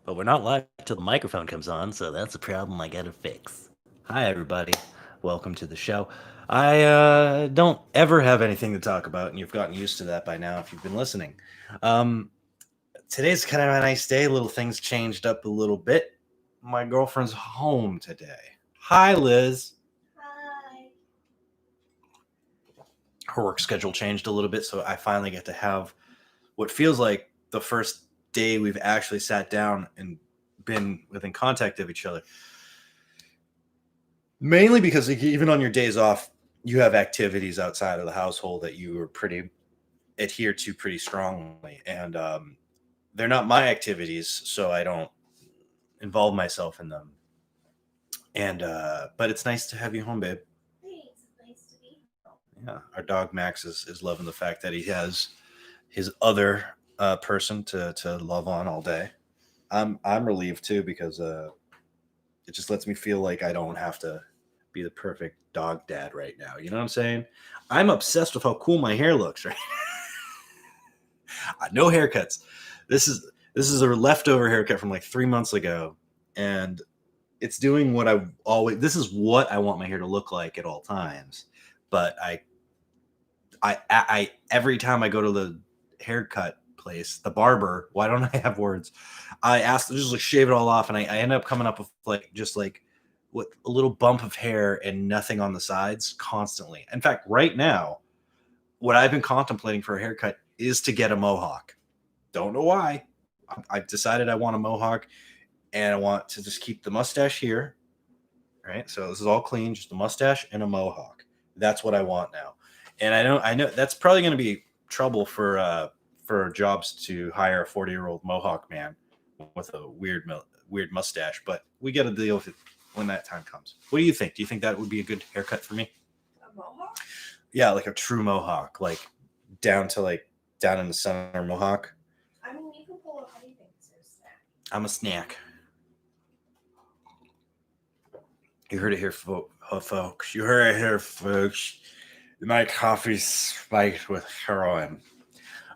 But we're not live till the microphone comes on, so that's a problem I gotta fix. Hi, everybody. Welcome to the show. I don't ever have anything to talk about, and you've gotten used to that by now if you've been listening. Um, Today's kind of a nice day. Little things changed up a little bit. My girlfriend's home today. Hi, Liz. Hi. Her work schedule changed a little bit, so I finally get to have what feels like the first day we've actually sat down and been within contact of each other. Mainly because even on your days off, you have activities outside of the household that you are pretty adhere to pretty strongly, and they're not my activities, so I don't involve myself in them. And but it's nice to have you home, babe. Thanks. It's nice to be home. Yeah, our dog Max is loving the fact that he has his other person to love on all day. I'm relieved too because it just lets me feel like I don't have to be the perfect dog dad right now. You know what I'm saying? I'm obsessed with how cool my hair looks right. No haircuts. This is a leftover haircut from like 3 months ago, and it's doing what I always. This is what I want my hair to look like at all times. But I every time I go to the haircut place, the barber. Why don't I have words? I asked to just like shave it all off, and I end up coming up with like just like with a little bump of hair and nothing on the sides constantly. In fact, right now, what I've been contemplating for a haircut is to get a mohawk. Don't know why. I've decided I want a mohawk, and I want to just keep the mustache here. Right, so this is all clean, just a mustache and a mohawk. That's what I want now, and I know that's probably going to be trouble for jobs to hire a 40-year-old mohawk man with a weird mustache, but we got to deal with it when that time comes. What do you think? Do you think that would be a good haircut for me? A mohawk? Yeah, like a true mohawk, like down to like down in the center mohawk. I mean, you can pull up anything as a snack. I'm a snack. You heard it here, folks. You heard it here, folks. My coffee's spiked with heroin.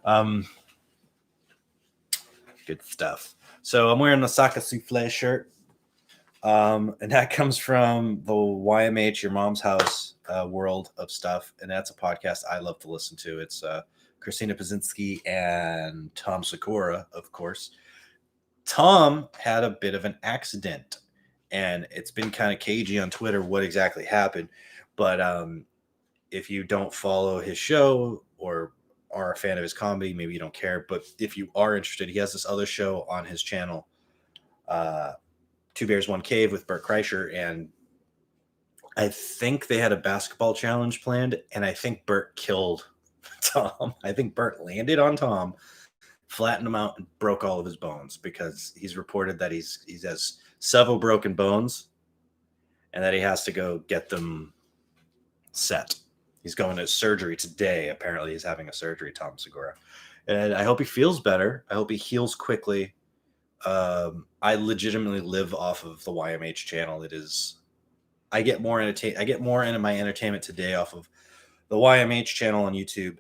Um, Good stuff. So I'm wearing the Saka Souffle shirt. And that comes from the YMH, Your Mom's House world of stuff. And that's a podcast I love to listen to. It's Christina Pazinski and Tom Sakura, of course. Tom had a bit of an accident, and it's been kind of cagey on Twitter what exactly happened. But if you don't follow his show or are a fan of his comedy, maybe you don't care. But if you are interested, he has this other show on his channel, uh, Two Bears, One Cave with Bert Kreischer. And I think they had a basketball challenge planned, and I think Bert killed Tom. I think Bert landed on Tom, flattened him out, and broke all of his bones because he's reported that he has several broken bones and that he has to go get them set. He's going to surgery today. Apparently, he's having a surgery, Tom Segura. And I hope he feels better. I hope he heals quickly. I legitimately live off of the YMH channel. It is, I get more into my entertainment today off of the YMH channel on YouTube,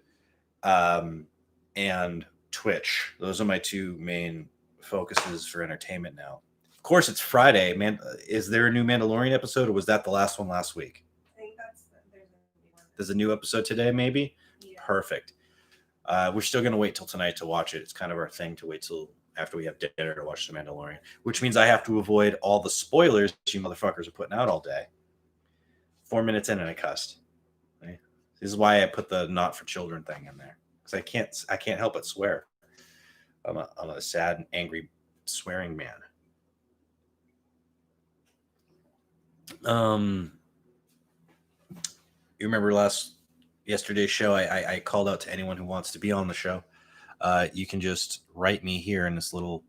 and Twitch. Those are my two main focuses for entertainment now. Of course, it's Friday. Man, is there a new Mandalorian episode, or was that the last one last week? I think there's a new one. There's a new episode today, maybe? Yeah. Perfect. We're still going to wait till tonight to watch it. It's kind of our thing to wait till after we have dinner to watch The Mandalorian, which means I have to avoid all the spoilers you motherfuckers are putting out all day. 4 minutes in and I cussed. Okay? This is why I put the not for children thing in there, because I can't help but swear. I'm a sad and angry swearing man. You remember yesterday's show? I called out to anyone who wants to be on the show. You can just write me here in this little.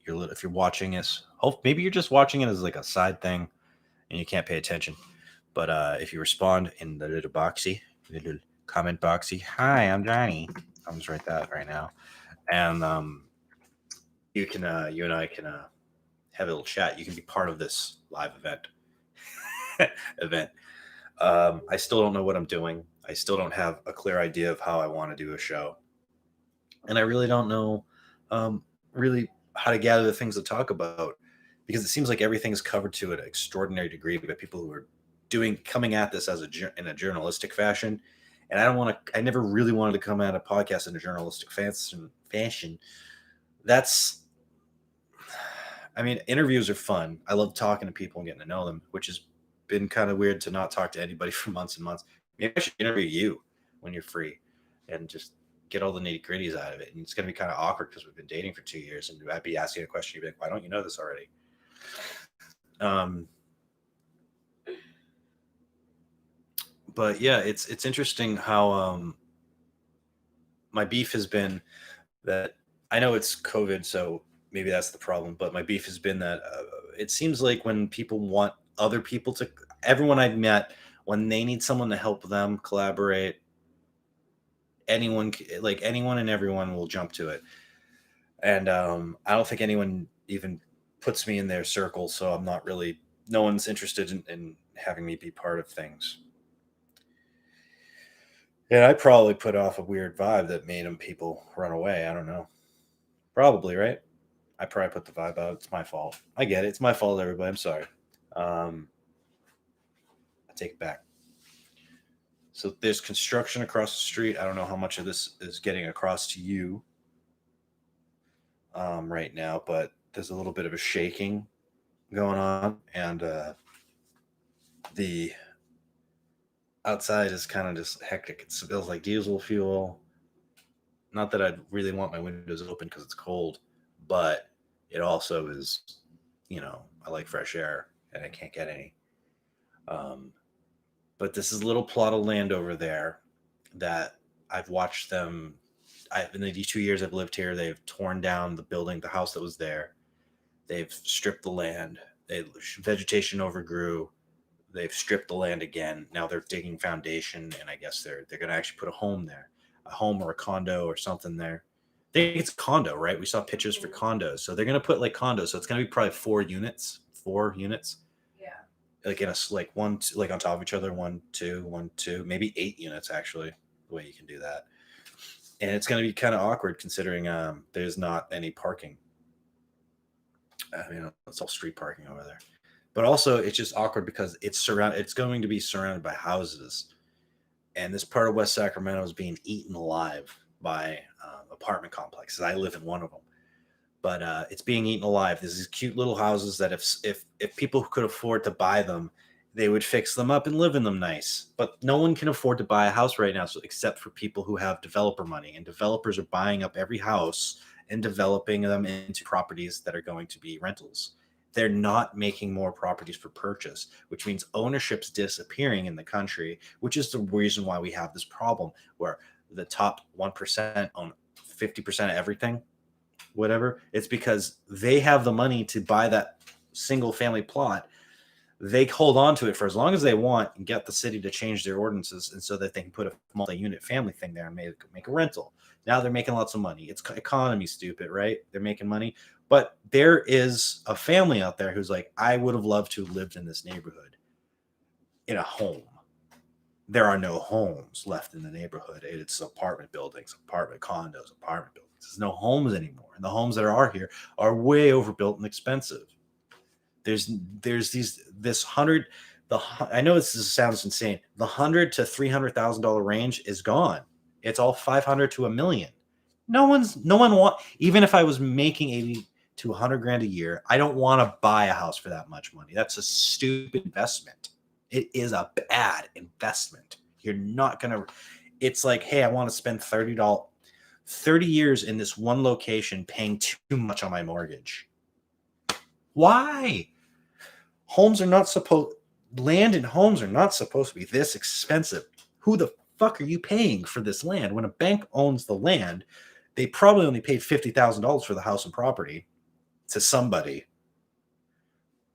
If you're watching this, maybe you're just watching it as like a side thing, and you can't pay attention. But if you respond in the little comment boxy, hi, I'm Johnny. I'm just write that right now, and you and I can have a little chat. You can be part of this live event. I still don't know what I'm doing. I still don't have a clear idea of how I want to do a show, and I really don't know really how to gather the things to talk about, because it seems like everything's covered to an extraordinary degree by people who are coming at this as in a journalistic fashion. And I never really wanted to come at a podcast in a journalistic fashion. That's, I mean, interviews are fun. I love talking to people and getting to know them, which has been kind of weird to not talk to anybody for months and months. Maybe I should interview you when you're free and just get all the nitty gritties out of it. And it's going to be kind of awkward because we've been dating for 2 years, and I'd be asking a question. You'd be like, why don't you know this already? But yeah, it's interesting how my beef has been that I know it's COVID, so maybe that's the problem. But my beef has been that it seems like when people want other people to, everyone I've met, when they need someone to help them collaborate, anyone and everyone will jump to it. And I don't think anyone even puts me in their circle, so I'm not really. No one's interested in having me be part of things. Yeah, I probably put off a weird vibe that made them people run away. I don't know. Probably, right? I probably put the vibe out. It's my fault. I get it. It's my fault, everybody. I'm sorry. I take it back. So there's construction across the street. I don't know how much of this is getting across to you right now, but there's a little bit of a shaking going on, and the outside is kind of just hectic. It smells like diesel fuel. Not that I'd really want my windows open because it's cold, but it also is, I like fresh air and I can't get any. Um, but this is a little plot of land over there that I've watched them. In the 2 years I've lived here, they've torn down the house that was there. They've stripped the land. Vegetation overgrew. They've stripped the land again. Now they're digging foundation, and I guess they're going to actually put a home there, a home or a condo or something there. I think it's a condo, right? We saw pictures for condos, so they're going to put like condos. So it's going to be probably 4 units, Yeah. like in a like one, like on top of each other, 1, 2, 1, 2, maybe 8 units actually. The way you can do that, and it's going to be kind of awkward considering there's not any parking. I mean, it's all street parking over there. But also, it's just awkward because It's going to be surrounded by houses, and this part of West Sacramento is being eaten alive by apartment complexes. I live in one of them, but it's being eaten alive. There's these cute little houses that if people could afford to buy them, they would fix them up and live in them nice. But no one can afford to buy a house right now, so except for people who have developer money, and developers are buying up every house and developing them into properties that are going to be rentals. They're not making more properties for purchase, which means ownership's disappearing in the country, which is the reason why we have this problem where the top 1% own 50% of everything, whatever. It's because they have the money to buy that single family plot. They hold on to it for as long as they want and get the city to change their ordinances, and so that they can put a multi-unit family thing there and make a rental. Now they're making lots of money. It's economy stupid, right? They're making money. But there is a family out there who's like, I would have loved to have lived in this neighborhood in a home. There are no homes left in the neighborhood. It's apartment buildings, apartment condos, apartment buildings. There's no homes anymore. And the homes that are here are way overbuilt and expensive. There's this hundred I know this sounds insane. The $100,000 to $300,000 range is gone. It's all 500 to $1 million. No one want, even if I was making 80 to 100 grand a year, I don't want to buy a house for that much money. That's a stupid investment. It is a bad investment. You're not gonna. It's like, hey, I want to spend $30 30 years in this one location paying too much on my mortgage. Why? Land and homes are not supposed to be this expensive. Who the fuck are you paying for this land? When a bank owns the land, they probably only paid $50,000 for the house and property to somebody.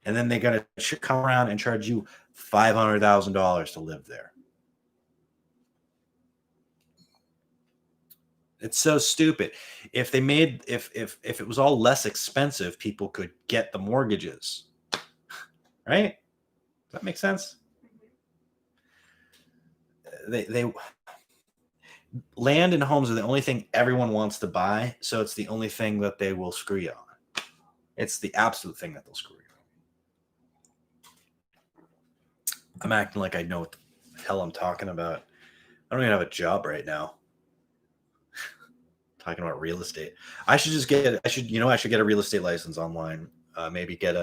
And then they're going to come around and charge you $500,000 to live there. It's so stupid. If it was all less expensive, people could get the mortgages. Right? Does that make sense? They land and homes are the only thing everyone wants to buy, so it's the only thing that they will screw you on. It's the absolute thing that they'll screw you. I'm acting like I know what the hell I'm talking about. I don't even have a job right now. Talking about real estate. I should get a real estate license online. Maybe get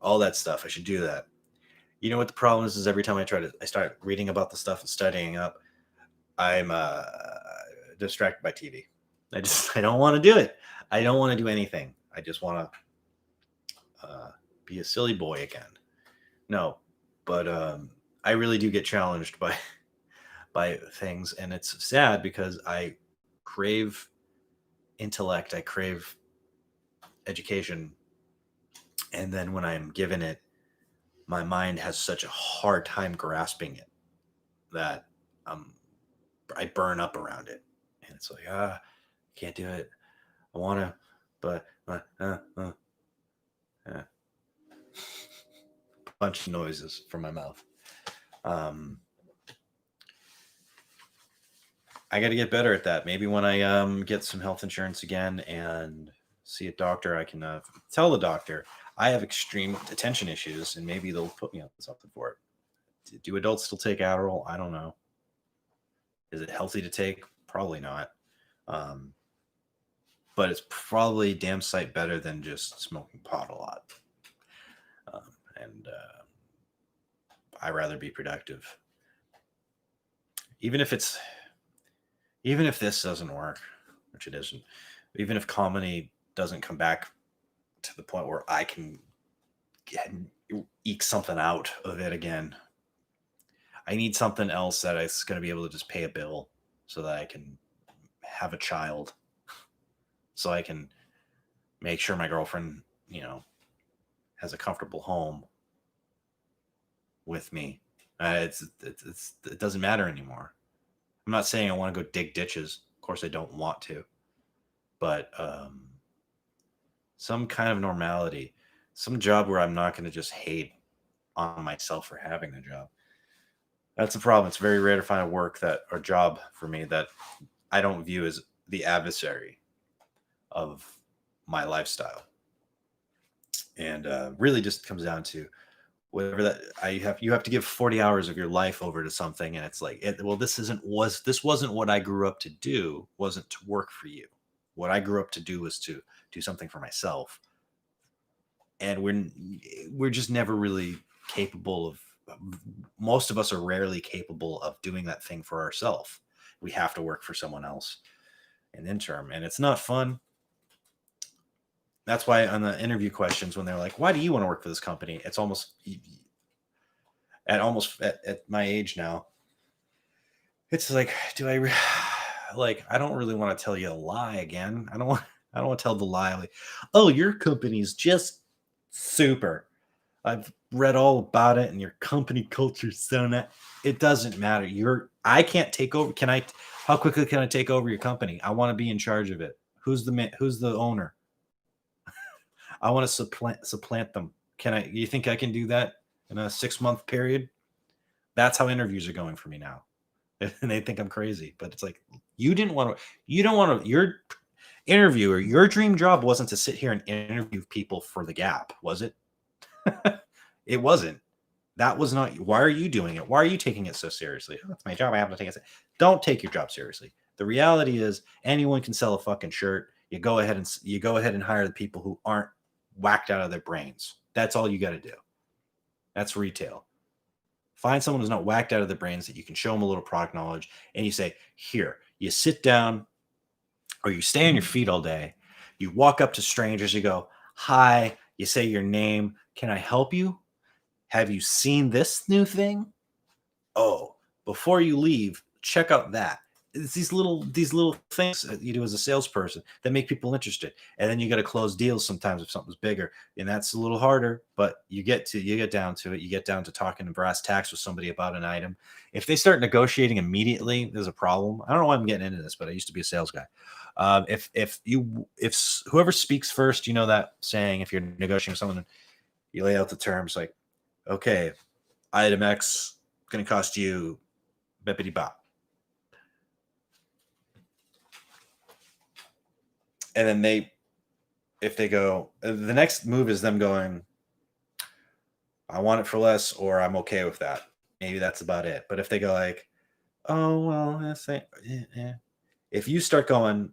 all that stuff. I should do that. You know what the problem is every time I start reading about the stuff and studying up, I'm distracted by TV. I don't want to do it. I don't want to do anything. I just want to be a silly boy again. No, but I really do get challenged by things, and it's sad because I crave intellect. I crave education, and then when I'm given it, my mind has such a hard time grasping it that I burn up around it, and it's like can't do it. I want to, but bunch of noises from my mouth. I got to get better at that. Maybe when I get some health insurance again and see a doctor, I can tell the doctor I have extreme attention issues, and maybe they'll put me on something for it. Do adults still take Adderall? I don't know. Is it healthy to take? Probably not. But it's probably damn sight better than just smoking pot a lot. And I'd rather be productive. Even if this doesn't work, which it isn't, even if comedy doesn't come back to the point where I can eke something out of it again, I need something else that is going to be able to just pay a bill so that I can have a child, so I can make sure my girlfriend, has a comfortable home with me. It doesn't matter anymore. I'm not saying I want to go dig ditches. Of course, I don't want to. But some kind of normality, some job where I'm not going to just hate on myself for having the job. That's the problem. It's very rare to find a job for me that I don't view as the adversary of my lifestyle. And really just comes down to whatever that you have to give 40 hours of your life over to something, and it's like this wasn't what I grew up to do. Wasn't to work for you. What I grew up to do was to do something for myself, and we're just never really capable of. Most of us are rarely capable of doing that thing for ourselves. We have to work for someone else in interim, and it's not fun. That's why on the interview questions, when they're like, why do you want to work for this company? It's almost at my age now. It's like, I don't really want to tell you a lie again. I don't want to tell the lie. Like, oh, your company's just super. I've read all about it, and your company culture is so not. It doesn't matter. I can't take over. How quickly can I take over your company? I want to be in charge of it. Who's the owner? I want to supplant them. You think I can do that in a 6-month period? That's how interviews are going for me now. And they think I'm crazy, but it's like, you don't want to, your interviewer, your dream job wasn't to sit here and interview people for the Gap, was it? It wasn't. That was not. Why are you doing it? Why are you taking it so seriously? Oh, that's my job. I have to take it. Don't take your job seriously. The reality is anyone can sell a fucking shirt. You go ahead and hire the people who aren't whacked out of their brains. That's all you got to do. That's retail. Find someone who's not whacked out of their brains that you can show them a little product knowledge, and you say, here, you sit down or you stay on your feet all day. You walk up to strangers. You go, hi. You say your name. Can I help you? Have you seen this new thing? Oh, before you leave, check out that. It's these little things that you do as a salesperson that make people interested. And then you got to close deals sometimes if something's bigger, and that's a little harder, but you get down to it. You get down to talking to brass tacks with somebody about an item. If they start negotiating immediately, there's a problem. I don't know why I'm getting into this, but I used to be a sales guy. If whoever speaks first, that saying, if you're negotiating with someone, you lay out the terms like, okay, item X going to cost you bippity bop. And then if they go, the next move is them going, I want it for less, or I'm okay with that. Maybe that's about it. But if they go like, oh well, if you start going,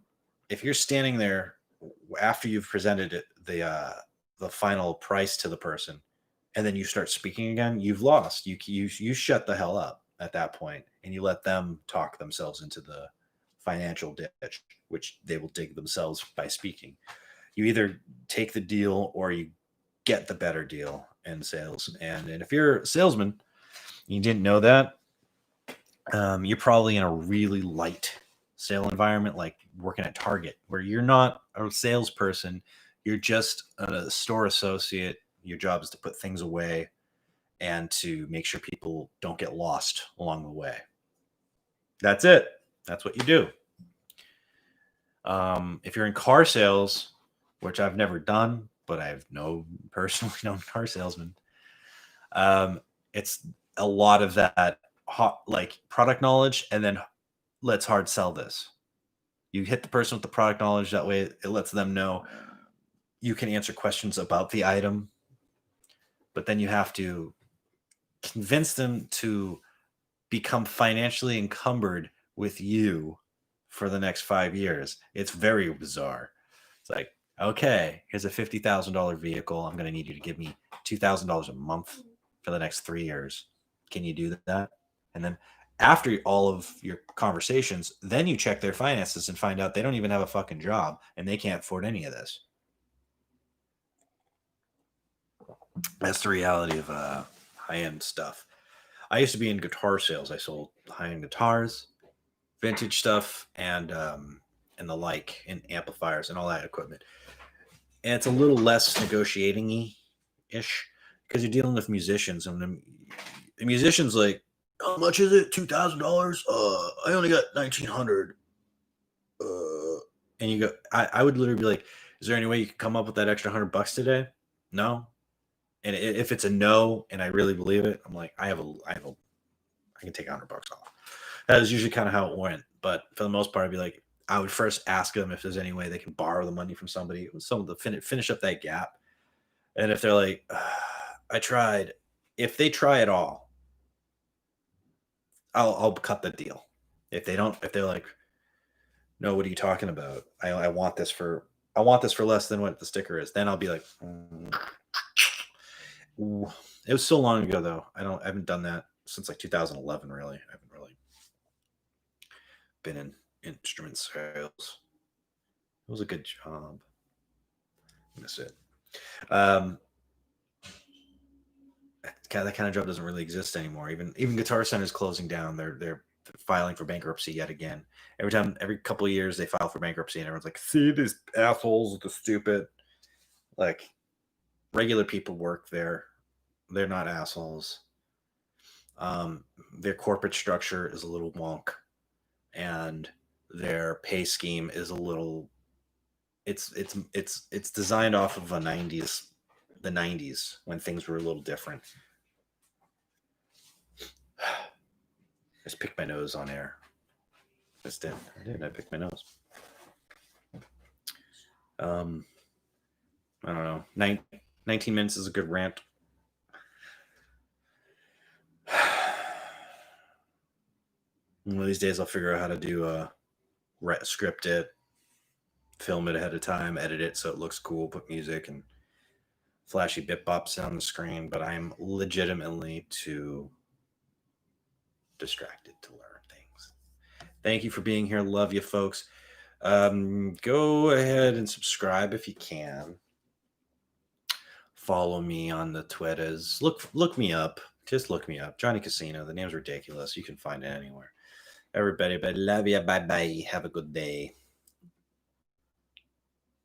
if you're standing there after you've presented it, the final price to the person, and then you start speaking again, you've lost. You shut the hell up at that point, and you let them talk themselves into the financial ditch, which they will dig themselves by speaking. You either take the deal or you get the better deal in sales. And if you're a salesman, you didn't know that, you're probably in a really light sale environment, like working at Target, where you're not a salesperson, you're just a store associate. Your job is to put things away and to make sure people don't get lost along the way. That's it. That's what you do. If you're in car sales, which I've never done, but I've personally known car salesmen, it's a lot of that hot, like product knowledge, and then let's hard sell this. You hit the person with the product knowledge. That way it lets them know you can answer questions about the item, but then you have to convince them to become financially encumbered with you for the next 5 years. It's very bizarre. It's like, okay, here's a $50,000 vehicle. I'm going to need you to give me $2,000 a month for the next 3 years. Can you do that? And then after all of your conversations, then you check their finances and find out they don't even have a fucking job and they can't afford any of this. That's the reality of high-end stuff. I used to be in guitar sales. I sold high-end guitars, vintage stuff, and the like, and amplifiers and all that equipment. And it's a little less negotiating-y ish because you're dealing with musicians, and the musicians like, how much is it? $2,000. I only got 1,900. And you go, I would literally be like, is there any way you could come up with that extra $100 today? No. And if it's a no, and I really believe it, I'm like, I can take $100 off. That is usually kind of how it went. But for the most part, I'd be like, I would first ask them if there's any way they can borrow the money from somebody, someone to finish up that gap. And if they're like, I tried, if they try at all, I'll cut the deal. If they're like, no, what are you talking about? I want this for less than what the sticker is. Then I'll be like, Ooh. It was so long ago though. I haven't done that since like 2011. Really, I haven't really been in instrument sales. It was a good job. Miss it. That kind of job doesn't really exist anymore. Even Guitar Center is closing down. They're filing for bankruptcy yet again. Every couple of years they file for bankruptcy, and everyone's like, "See these assholes, the stupid." Like, regular people work there. They're not assholes. Their corporate structure is a little wonk, and their pay scheme is a little. It's designed off of the '90s when things were a little different. Just picked my nose on air. Just did. I picked my nose. I don't know. 19 minutes is a good rant. One of these days I'll figure out how to do script it, film it ahead of time, edit it so it looks cool, put music and flashy bit bops on the screen, but I'm legitimately too distracted to learn things. Thank you for being here. Love you, folks. Go ahead and subscribe if you can. Follow me on the Twitters. Look me up. Just look me up. Johnny Casino. The name's ridiculous. You can find it anywhere. Everybody, but love you. Bye-bye. Have a good day.